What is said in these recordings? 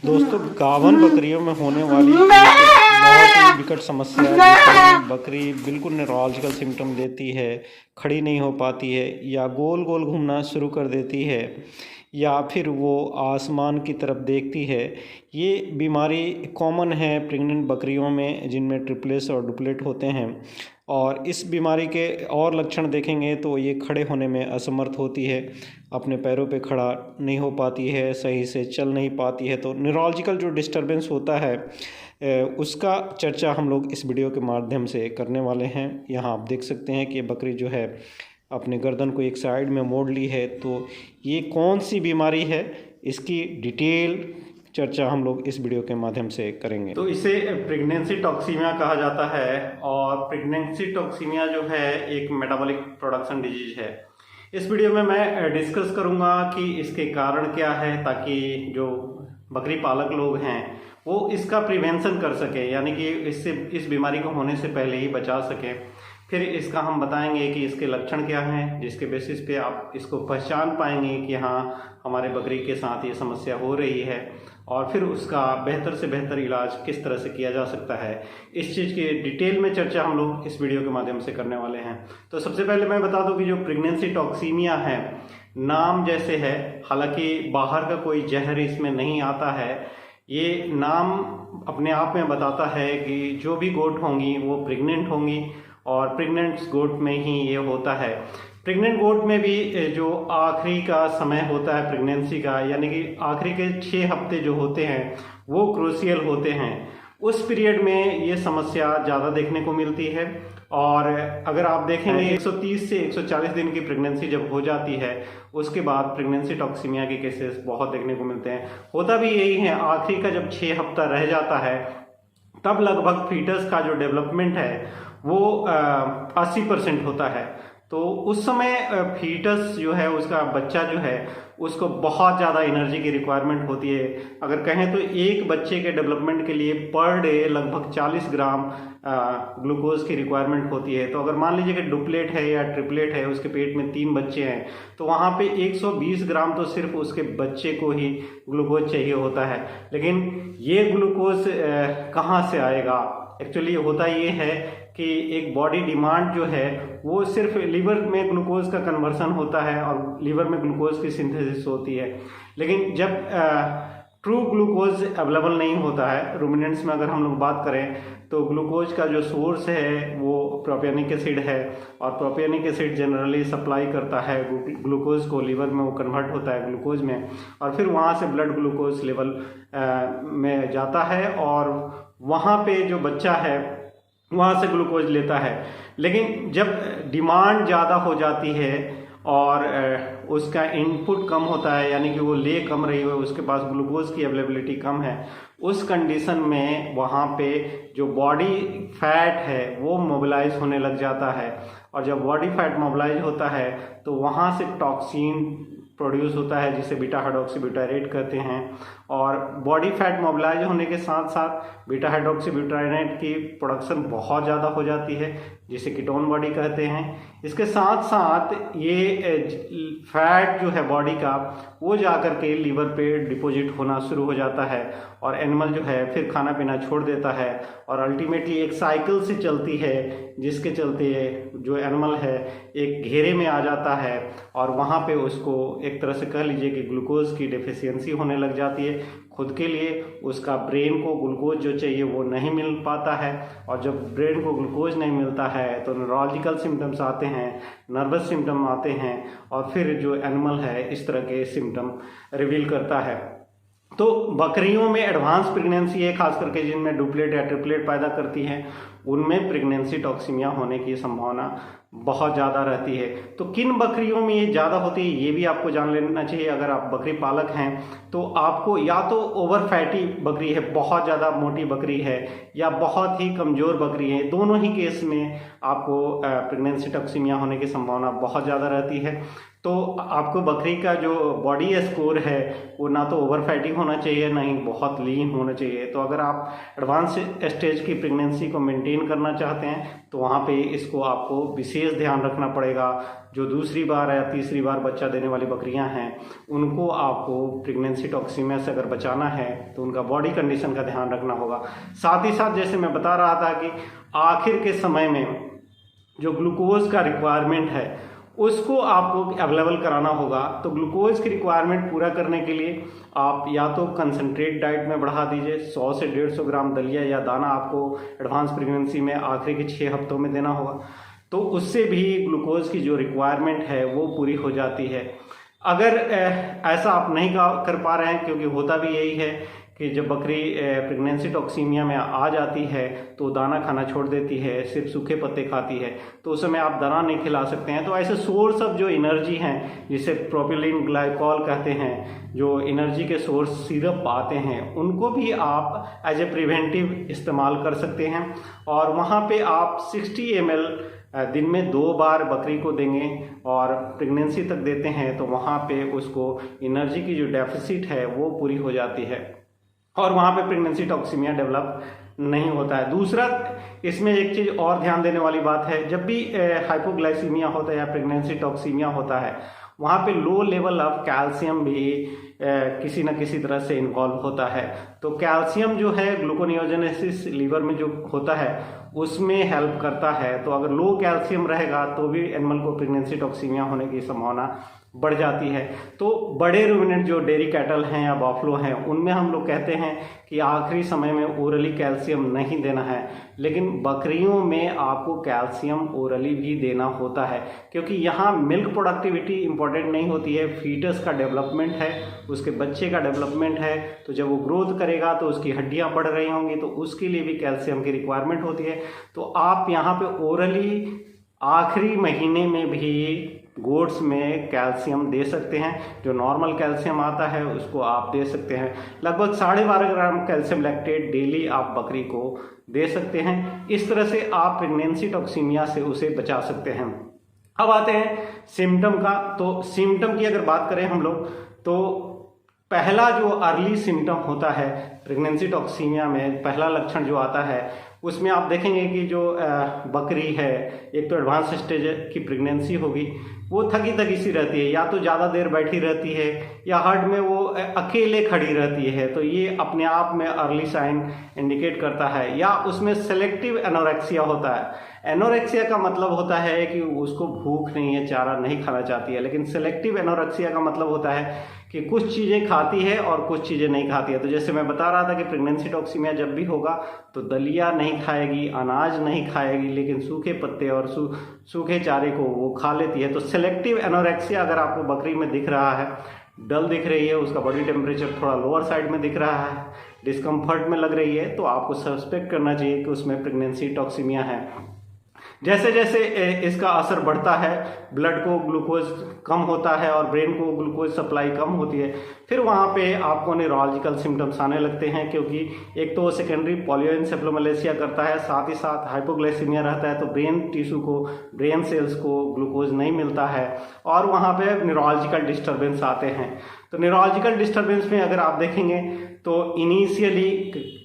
दोस्तों, गावन बकरियों में होने वाली बहुत ही विकट समस्या है जिसमें बकरी बिल्कुल न्यूरोलॉजिकल सिम्टम देती है, खड़ी नहीं हो पाती है या गोल गोल घूमना शुरू कर देती है या फिर वो आसमान की तरफ देखती है। ये बीमारी कॉमन है प्रेग्नेंट बकरियों में जिनमें ट्रिपलेट्स और डुप्लेट होते हैं। और इस बीमारी के और लक्षण देखेंगे तो ये खड़े होने में असमर्थ होती है, अपने पैरों पे खड़ा नहीं हो पाती है, सही से चल नहीं पाती है। तो न्यूरोलॉजिकल जो डिस्टर्बेंस होता है उसका चर्चा हम लोग इस वीडियो के माध्यम से करने वाले हैं। यहाँ आप देख सकते हैं कि ये बकरी जो है अपने गर्दन को एक साइड में मोड़ ली है। तो ये कौन सी बीमारी है, इसकी डिटेल चर्चा हम लोग इस वीडियो के माध्यम से करेंगे। तो इसे प्रेगनेंसी टॉक्सीमिया कहा जाता है और प्रेगनेंसी टॉक्सीमिया जो है एक मेटाबॉलिक प्रोडक्शन डिजीज है। इस वीडियो में मैं डिस्कस करूंगा कि इसके कारण क्या है, ताकि जो बकरी पालक लोग हैं वो इसका प्रिवेंशन कर सके, यानी कि इससे इस बीमारी को होने से पहले ही बचा सके। फिर इसका हम बताएंगे कि इसके लक्षण क्या हैं, जिसके बेसिस पे आप इसको पहचान पाएंगे कि हाँ हमारे बकरी के साथ ये समस्या हो रही है, और फिर उसका बेहतर से बेहतर इलाज किस तरह से किया जा सकता है। इस चीज़ की डिटेल में चर्चा हम लोग इस वीडियो के माध्यम से करने वाले हैं। तो सबसे पहले मैं बता दूं कि जो प्रेगनेंसी टॉक्सीमिया है, नाम जैसे है, हालांकि बाहर का कोई जहर इसमें नहीं आता है। ये नाम अपने आप में बताता है कि जो भी गोट होंगी वो प्रेग्नेंट होंगी, और प्रेग्नेंट गोट में ही ये होता है। प्रेग्नेंट गोट में भी जो आखिरी का समय होता है प्रेगनेंसी का, यानी कि आखिरी के 6 हफ्ते जो होते हैं वो क्रूशियल होते हैं। उस पीरियड में ये समस्या ज़्यादा देखने को मिलती है। और अगर आप देखेंगे 130 से 140 दिन की प्रेगनेंसी जब हो जाती है उसके बाद प्रेगनेंसी टॉक्सीमिया के केसेस बहुत देखने को मिलते हैं। होता भी यही है, आखिरी का जब 6 हफ्ता रह जाता है तब लगभग फीटस का जो डेवलपमेंट है वो 80% होता है। तो उस समय फीटस जो है, उसका बच्चा जो है, उसको बहुत ज़्यादा एनर्जी की रिक्वायरमेंट होती है। अगर कहें तो एक बच्चे के डेवलपमेंट के लिए पर डे लगभग 40 ग्राम ग्लूकोज की रिक्वायरमेंट होती है। तो अगर मान लीजिए कि डुप्लेट है या ट्रिपलेट है, उसके पेट में 3 बच्चे हैं, तो वहाँ पे 120 ग्राम तो सिर्फ उसके बच्चे को ही ग्लूकोज चाहिए होता है। लेकिन ये ग्लूकोज कहाँ से आएगा? एक्चुअली होता ये है कि एक बॉडी डिमांड जो है वो सिर्फ लीवर में ग्लूकोज का कन्वर्सन होता है और लीवर में ग्लूकोज की सिंथेसिस होती है। लेकिन जब ट्रू ग्लूकोज अवेलेबल नहीं होता है, रूमिनेंट्स में अगर हम लोग बात करें तो ग्लूकोज का जो सोर्स है वो प्रोपियोनिक एसिड है, और प्रोपियोनिक एसिड जनरली सप्लाई करता है ग्लूकोज को, लीवर में वो कन्वर्ट होता है ग्लूकोज में, और फिर वहाँ से ब्लड ग्लूकोज लेवल में जाता है और वहाँ पे जो बच्चा है वहाँ से ग्लूकोज लेता है। लेकिन जब डिमांड ज़्यादा हो जाती है और उसका इनपुट कम होता है, यानी कि वो ले कम रही है, उसके पास ग्लूकोज की अवेलेबिलिटी कम है, उस कंडीशन में वहाँ पे जो बॉडी फैट है वो मोबिलाइज होने लग जाता है। और जब बॉडी फैट मोबिलाइज होता है तो वहाँ से टॉक्सिन प्रोड्यूस होता है जिसे बीटा हाइड्रोक्सीब्यूटारेट कहते हैं। और बॉडी फैट मोबिलाइज होने के साथ साथ बीटा हाइड्रोक्सीब्यूटारेट की प्रोडक्शन बहुत ज़्यादा हो जाती है, जिसे कीटोन बॉडी कहते हैं। इसके साथ साथ ये फैट जो है बॉडी का वो जा कर के लीवर पे डिपॉजिट होना शुरू हो जाता है, और एनिमल जो है फिर खाना पीना छोड़ देता है, और अल्टीमेटली एक साइकिल से चलती है जिसके चलते जो एनिमल है एक घेरे में आ जाता है, और वहाँ पे उसको एक तरह से कह लीजिए कि ग्लूकोज की डेफिशिएंसी होने लग जाती है। खुद के लिए उसका ब्रेन को ग्लूकोज जो चाहिए वो नहीं मिल पाता है, और जब ब्रेन को ग्लूकोज नहीं मिलता है तो न्यूरोलॉजिकल सिम्टम्स आते हैं, नर्वस सिम्टम आते हैं, और फिर जो एनिमल है इस तरह के सिम्टम रिवील करता है। तो बकरियों में एडवांस प्रेगनेंसी है, खास करके जिनमें डुप्लेट या ट्रिपलेट पैदा करती हैं, उनमें प्रेगनेंसी टॉक्सीमिया होने की संभावना बहुत ज़्यादा रहती है। तो किन बकरियों में ये ज़्यादा होती है ये भी आपको जान लेना चाहिए। अगर आप बकरी पालक हैं तो आपको या तो ओवर फैटी बकरी है, बहुत ज़्यादा मोटी बकरी है, या बहुत ही कमज़ोर बकरी है, दोनों ही केस में आपको प्रेगनेंसी टॉक्सीमिया होने की संभावना बहुत ज़्यादा रहती है। तो आपको बकरी का जो बॉडी स्कोर है वो ना तो ओवर फैटी होना चाहिए, ना ही बहुत लीन होना चाहिए। तो अगर आप एडवांस स्टेज की प्रेगनेंसी को मेंटेन करना चाहते हैं तो वहाँ पे इसको आपको विशेष ध्यान रखना पड़ेगा। जो दूसरी बार या तीसरी बार बच्चा देने वाली बकरियां हैं उनको आपको प्रेगनेंसी टॉक्सिमिया से अगर बचाना है तो उनका बॉडी कंडीशन का ध्यान रखना होगा। साथ ही साथ जैसे मैं बता रहा था कि आखिर के समय में जो ग्लूकोज का रिक्वायरमेंट है उसको आपको अवेलेबल कराना होगा। तो ग्लूकोज की रिक्वायरमेंट पूरा करने के लिए आप या तो कंसंट्रेट डाइट में बढ़ा दीजिए, 100 से 150 ग्राम दलिया या दाना आपको एडवांस प्रेगनेंसी में आखिरी के 6 हफ्तों में देना होगा। तो उससे भी ग्लूकोज की जो रिक्वायरमेंट है वो पूरी हो जाती है। अगर ऐसा आप नहीं कर पा रहे हैं, क्योंकि होता भी यही है कि जब बकरी प्रेगनेंसी टॉक्सीमिया में आ जाती है तो दाना खाना छोड़ देती है, सिर्फ सूखे पत्ते खाती है, तो उस समय आप दाना नहीं खिला सकते हैं। तो ऐसे सोर्स ऑफ जो एनर्जी हैं जिसे प्रोपिलीन ग्लाइकॉल कहते हैं, जो एनर्जी के सोर्स सिरप आते हैं, उनको भी आप एज ए प्रिवेंटिव इस्तेमाल कर सकते हैं। और वहाँ पे आप 60 ml दिन में 2 बार बकरी को देंगे और प्रेगनेंसी तक देते हैं तो वहाँ पे उसको एनर्जी की जो डेफिसिट है वो पूरी हो जाती है और वहाँ पे प्रेगनेंसी टॉक्सिमिया डेवलप नहीं होता है। दूसरा, इसमें एक चीज़ और ध्यान देने वाली बात है, जब भी हाइपोग्लाइसीमिया होता है या प्रेगनेंसी टॉक्सिमिया होता है वहाँ पे लो लेवल ऑफ कैल्शियम भी किसी न किसी तरह से इन्वॉल्व होता है। तो कैल्शियम जो है ग्लूकोनियोजेनेसिस लीवर में जो होता है उसमें हेल्प करता है। तो अगर लो कैल्शियम रहेगा तो भी एनिमल को प्रेगनेंसी टॉक्सिमिया होने की संभावना बढ़ जाती है। तो बड़े रूमिनेंट जो डेयरी कैटल हैं या बफलो हैं उनमें हम लोग कहते हैं कि आखिरी समय में ओरली कैल्शियम नहीं देना है, लेकिन बकरियों में आपको कैल्शियम ओरली भी देना होता है, क्योंकि यहाँ मिल्क प्रोडक्टिविटी इंपॉर्टेंट नहीं होती है, फीटस का डेवलपमेंट है, उसके बच्चे का डेवलपमेंट है। तो जब वो ग्रोथ करेगा तो उसकी हड्डियाँ बढ़ रही होंगी, तो उसके लिए भी कैल्शियम की रिक्वायरमेंट होती है। तो आप यहाँ पे ओरली आखिरी महीने में भी गोट्स में कैल्शियम दे सकते हैं। जो नॉर्मल कैल्शियम आता है उसको आप दे सकते हैं। लगभग 12.5 ग्राम कैल्शियम लैक्टेट डेली आप बकरी को दे सकते हैं। इस तरह से आप प्रेगनेंसी टॉक्सिमिया से उसे बचा सकते हैं। अब आते हैं सिम्टम का। तो सिम्टम की अगर बात करें हम लोग तो पहला जो अर्ली सिम्टम होता है प्रेगनेंसी टॉक्सिमिया में, पहला लक्षण जो आता है उसमें आप देखेंगे कि जो बकरी है, एक तो एडवांस स्टेज की प्रेगनेंसी होगी, वो थकी थकी सी रहती है, या तो ज़्यादा देर बैठी रहती है या हर्ड में वो अकेले खड़ी रहती है। तो ये अपने आप में अर्ली साइन इंडिकेट करता है। या उसमें सेलेक्टिव एनोरेक्सिया होता है। एनोरेक्सिया का मतलब होता है कि उसको भूख नहीं है, चारा नहीं खाना चाहती है, लेकिन सेलेक्टिव एनोरेक्सिया का मतलब होता है कि कुछ चीज़ें खाती है और कुछ चीज़ें नहीं खाती है। तो जैसे मैं बता रहा था कि प्रेगनेंसी टॉक्सिमिया जब भी होगा तो दलिया नहीं खाएगी, अनाज नहीं खाएगी, लेकिन सूखे पत्ते और सूखे चारे को वो खा लेती है। तो सेलेक्टिव एनोरेक्सिया अगर आपको बकरी में दिख रहा है, डल दिख रही है, उसका बॉडी टेम्परेचर थोड़ा लोअर साइड में दिख रहा है, डिस्कम्फर्ट में लग रही है, तो आपको सस्पेक्ट करना चाहिए कि उसमें प्रेगनेंसी टॉक्सिमिया है। जैसे जैसे इसका असर बढ़ता है, ब्लड को ग्लूकोज कम होता है और ब्रेन को ग्लूकोज सप्लाई कम होती है, फिर वहाँ पे आपको न्यूरोलॉजिकल सिम्टम्स आने लगते हैं। क्योंकि एक तो सेकेंडरी पॉलियोएन्सेफेलोमलेसिया करता है, साथ ही साथ हाइपोग्लाइसीमिया रहता है, तो ब्रेन टिश्यू को, ब्रेन सेल्स को ग्लूकोज नहीं मिलता है और वहाँ पे न्यूरोलॉजिकल डिस्टर्बेंस आते हैं। तो न्यूरोलॉजिकल डिस्टर्बेंस में अगर आप देखेंगे तो इनिशियली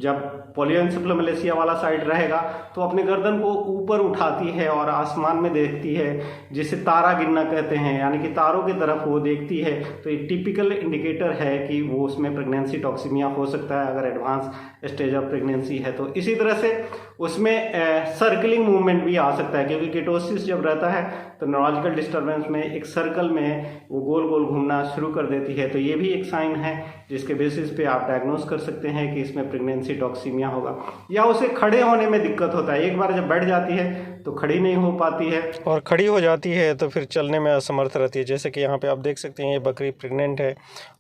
जब पॉलियोएन्सेफेलोमलेसिया वाला साइड रहेगा तो अपने गर्दन को ऊपर उठाती है और आसमान में देखती है, जिसे तारा गिनना कहते हैं, यानी कि तारों की तरफ वो देखती है। तो ये टिपिकल इंडिकेटर है कि वो उसमें प्रेगनेंसी टॉक्सिमिया हो सकता है अगर एडवांस स्टेज ऑफ प्रेगनेंसी है। तो इसी तरह से उसमें सर्कलिंग मूवमेंट भी आ सकता है, क्योंकि कीटोसिस जब रहता है तो न्यूरोलॉजिकल डिस्टर्बेंस में एक सर्कल में वो गोल गोल घूमना शुरू कर देती है। तो ये भी एक साइन है जिसके बेसिस पे आप डायग्नोस कर सकते हैं कि इसमें प्रेगनेंसी टॉक्सिमिया होगा। या उसे खड़े होने में दिक्कत होता है, एक बार जब बैठ जाती है तो खड़ी नहीं हो पाती है, और खड़ी हो जाती है तो फिर चलने में असमर्थ रहती है। जैसे कि यहाँ पे आप देख सकते हैं ये बकरी प्रेग्नेंट है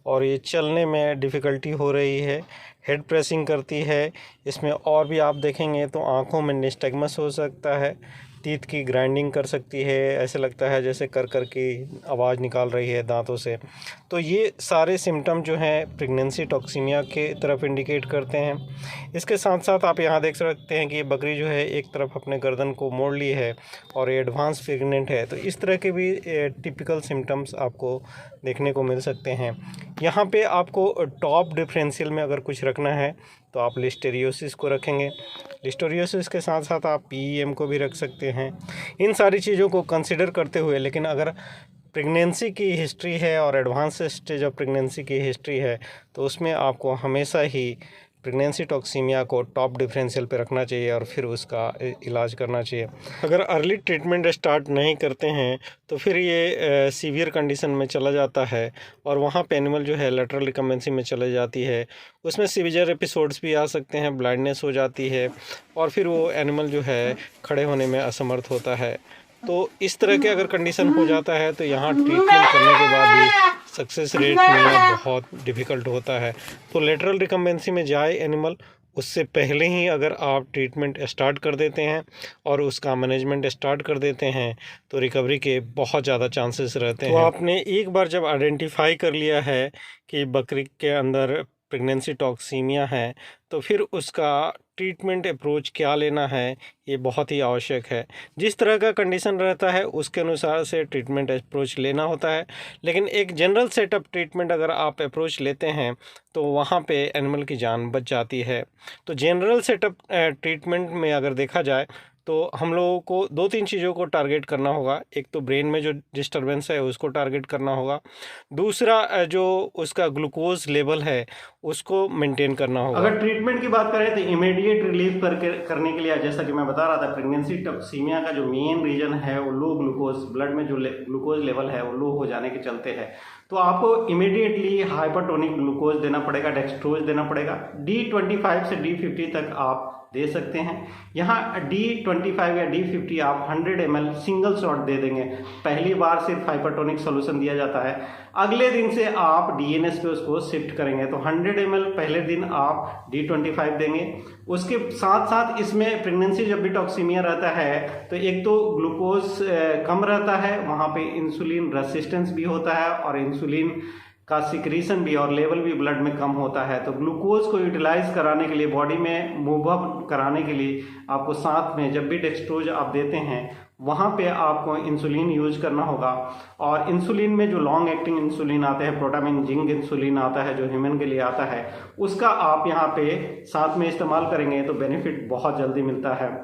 और ये चलने में डिफ़िकल्टी हो रही है, हेड प्रेसिंग करती है। इसमें और भी आप देखेंगे तो आँखों में निस्टैग्मस हो सकता है, टीथ की ग्राइंडिंग कर सकती है, ऐसे लगता है जैसे कर कर के आवाज़ निकाल रही है दांतों से। तो ये सारे सिम्टम जो हैं प्रेगनेंसी टॉक्सीमिया के तरफ इंडिकेट करते हैं। इसके साथ साथ आप यहाँ देख सकते हैं कि ये बकरी जो है एक तरफ अपने गर्दन को मोड़ ली है और ये एडवांस प्रेग्नेंट है। तो इस तरह के भी टिपिकल सिम्टम्स आपको देखने को मिल सकते हैं। यहाँ पे आपको टॉप डिफरेंशियल में अगर कुछ रखना है तो आप लिस्टेरियोसिस को रखेंगे। लिस्टेरियोसिस के साथ साथ आप PEM को भी रख सकते हैं। इन सारी चीज़ों को कंसिडर करते हुए, लेकिन अगर प्रेगनेंसी की हिस्ट्री है और एडवांस स्टेज ऑफ प्रेगनेंसी की हिस्ट्री है तो उसमें आपको हमेशा ही प्रेगनेंसी टॉक्सीमिया को टॉप डिफरेंशियल पे रखना चाहिए और फिर उसका इलाज करना चाहिए। अगर अर्ली ट्रीटमेंट स्टार्ट नहीं करते हैं तो फिर ये सीवियर कंडीशन में चला जाता है और वहाँ पे एनिमल जो है लेटरल रिकम्बेंसी में चले जाती है। उसमें सीवियर एपिसोड्स भी आ सकते हैं, ब्लाइंडनेस हो जाती है और फिर वो एनिमल जो है खड़े होने में असमर्थ होता है। तो इस तरह के अगर कंडीशन हो जाता है तो यहाँ ट्रीटमेंट करने के बाद भी सक्सेस रेट मिलना बहुत डिफ़िकल्ट होता है। तो लेटरल रिकम्बेंसी में जाए एनिमल, उससे पहले ही अगर आप ट्रीटमेंट स्टार्ट कर देते हैं और उसका मैनेजमेंट स्टार्ट कर देते हैं तो रिकवरी के बहुत ज़्यादा चांसेस रहते हैं। तो आपने एक बार जब आइडेंटिफाई कर लिया है कि बकरी के अंदर प्रेगनेंसी टॉक्सीमिया है तो फिर उसका ट्रीटमेंट अप्रोच क्या लेना है ये बहुत ही आवश्यक है। जिस तरह का कंडीशन रहता है उसके अनुसार से ट्रीटमेंट अप्रोच लेना होता है, लेकिन एक जनरल सेटअप ट्रीटमेंट अगर आप अप्रोच लेते हैं तो वहाँ पे एनिमल की जान बच जाती है। तो जनरल सेटअप ट्रीटमेंट में अगर देखा जाए तो हम लोगों को 2-3 चीज़ों को टारगेट करना होगा। एक तो ब्रेन में जो डिस्टर्बेंस है उसको टारगेट करना होगा, दूसरा जो उसका ग्लूकोज लेवल है उसको मेंटेन करना होगा। अगर ट्रीटमेंट की बात करें तो इमीडिएट रिलीफ करने के लिए, जैसा कि मैं बता रहा था, प्रेगनेंसी टॉक्सीमिया का जो मेन रीजन है वो लो ग्लूकोज, ब्लड में जो ग्लूकोज लेवल है वो लो हो जाने के चलते है। तो आपको इमीडिएटली हाइपरटोनिक ग्लूकोज देना पड़ेगा, डेक्सट्रोज देना पड़ेगा। D25 से D50 तक आप दे सकते हैं। यहाँ D25 या D50 आप 100 ml सिंगल शॉट दे देंगे। पहली बार सिर्फ हाइपरटोनिक सोल्यूशन दिया जाता है, अगले दिन से आप DNS पे उसको शिफ्ट करेंगे। तो 100 ml पहले दिन आप D25 देंगे। उसके साथ साथ इसमें प्रेगनेंसी जब भी टॉक्सीमिया रहता है तो एक तो ग्लूकोज कम रहता है, वहाँ पे इंसुलिन रेसिस्टेंस भी होता है और इंसुलिन का सिक्रीशन भी और लेवल भी ब्लड में कम होता है। तो ग्लूकोज को यूटिलाइज कराने के लिए, बॉडी में मूव अप कराने के लिए आपको साथ में जब भी डेक्सट्रोज आप देते हैं वहाँ पे आपको इंसुलिन यूज करना होगा। और इंसुलिन में जो लॉन्ग एक्टिंग इंसुलिन आते हैं, प्रोटामिन जिंक इंसुलिन आता है जो ह्यूमन के लिए आता है, उसका आप यहाँ पे साथ में इस्तेमाल करेंगे तो बेनिफिट बहुत जल्दी मिलता है।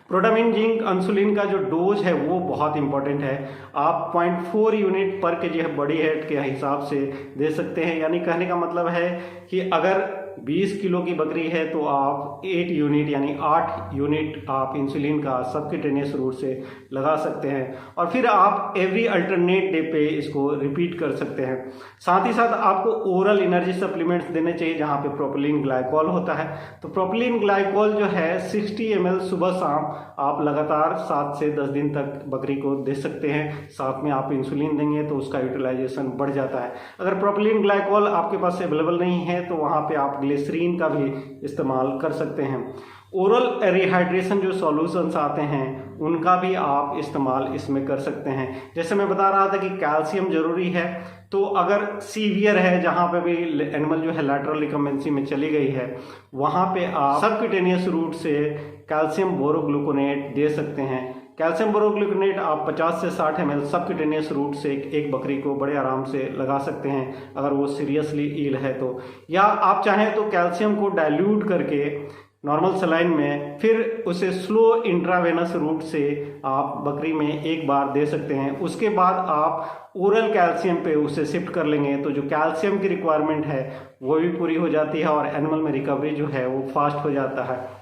प्रोटामिन जिंक इंसुलिन का जो डोज है वो बहुत इंपॉर्टेंट है। आप 0.4 यूनिट पर केजी बॉडी वेट के हिसाब से दे सकते हैं। यानी कहने का मतलब है कि अगर 20 किलो की बकरी है तो आप 8 यूनिट यानी 8 यूनिट आप इंसुलिन का सबक्यूटेनियस रूट से लगा सकते हैं और फिर आप एवरी अल्टरनेट डे पे इसको रिपीट कर सकते हैं। साथ ही साथ आपको ओरल एनर्जी सप्लीमेंट्स देने चाहिए जहां पे प्रोपिलीन ग्लाइकोल होता है। तो प्रोपिलीन ग्लाइकोल जो है 60 ml सुबह शाम आप लगातार 7 से 10 दिन तक बकरी को दे सकते हैं। साथ में आप इंसुलिन देंगे तो उसका यूटिलाइजेशन बढ़ जाता है। अगर प्रोपिलीन ग्लाइकोल आपके पास अवेलेबल नहीं है तो वहाँ पे आप ग्लिसरीन का भी इस्तेमाल कर सकते हैं। ओरल रिहाइड्रेशन जो सॉल्यूशंस आते हैं उनका भी आप इस्तेमाल इसमें कर सकते हैं। जैसे मैं बता रहा था कि कैल्शियम जरूरी है, तो अगर सीवियर है जहाँ पे भी एनिमल जो है लैटरल रिकम्बेंसी में चली गई है वहाँ पे आप सबक्यूटेनियस रूट से कैल्शियम बोरोग्लूकोनेट दे सकते हैं। कैल्शियम बोरोग्लूकोनेट आप 50 से 60 ml सबक्यूटेनियस रूट से एक बकरी को बड़े आराम से लगा सकते हैं अगर वो सीरियसली इल है तो, या आप चाहें तो कैल्शियम को डाइल्यूट करके नॉर्मल सलाइन में फिर उसे स्लो इंट्रावेनस रूट से आप बकरी में एक बार दे सकते हैं। उसके बाद आप ओरल कैल्शियम पे उसे शिफ्ट कर लेंगे तो जो कैल्शियम की रिक्वायरमेंट है वो भी पूरी हो जाती है और एनिमल में रिकवरी जो है वो फास्ट हो जाता है।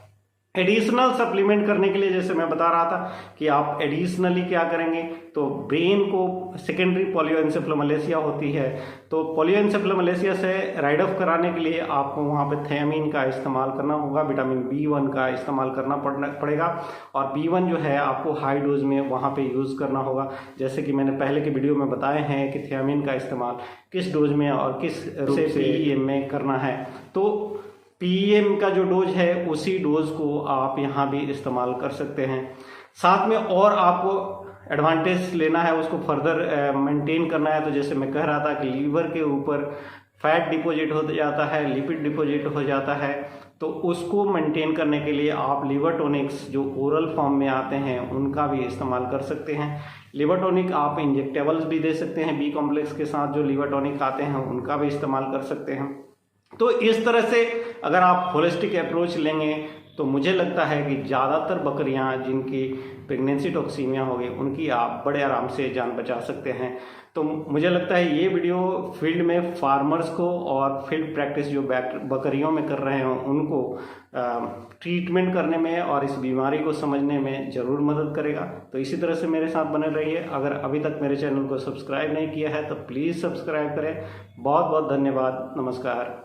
एडिशनल सप्लीमेंट करने के लिए जैसे मैं बता रहा था कि आप एडिशनली क्या करेंगे, तो ब्रेन को सेकेंडरी पोलियोएन्सेफेलोमलेसिया होती है, तो पोलियोएन्सेफेलोमलेसिया से राइड ऑफ कराने के लिए आपको वहाँ पे थियामिन का इस्तेमाल करना होगा, विटामिन B1 का इस्तेमाल करना पड़ेगा और B1 जो है आपको हाई डोज में वहाँ पे यूज़ करना होगा। जैसे कि मैंने पहले के वीडियो में बताए हैं कि थियामिन का इस्तेमाल किस डोज में और किस रूप से PEM में करना है। तो PEM का जो डोज है उसी डोज को आप यहाँ भी इस्तेमाल कर सकते हैं। साथ में और आपको एडवांटेज लेना है, उसको फर्दर मेंटेन करना है, तो जैसे मैं कह रहा था कि लीवर के ऊपर फैट डिपॉजिट हो जाता है, लिपिड डिपॉजिट हो जाता है, तो उसको मेंटेन करने के लिए आप लिवर टॉनिक्स जो ओरल फॉर्म में आते हैं उनका भी इस्तेमाल कर सकते हैं। लिवर टॉनिक आप इंजेक्टेबल्स भी दे सकते हैं, बी कॉम्प्लेक्स के साथ जो लिवर टॉनिक आते हैं उनका भी इस्तेमाल कर सकते हैं। तो इस तरह से अगर आप होलिस्टिक अप्रोच लेंगे तो मुझे लगता है कि ज़्यादातर बकरियां जिनकी प्रेगनेंसी टॉक्सीमिया होगी उनकी आप बड़े आराम से जान बचा सकते हैं। तो मुझे लगता है ये वीडियो फील्ड में फार्मर्स को और फील्ड प्रैक्टिस जो बकरियों में कर रहे हों उनको ट्रीटमेंट करने में और इस बीमारी को समझने में ज़रूर मदद करेगा। तो इसी तरह से मेरे साथ बने रहिए। अगर अभी तक मेरे चैनल को सब्सक्राइब नहीं किया है तो प्लीज़ सब्सक्राइब करें। बहुत बहुत धन्यवाद। नमस्कार।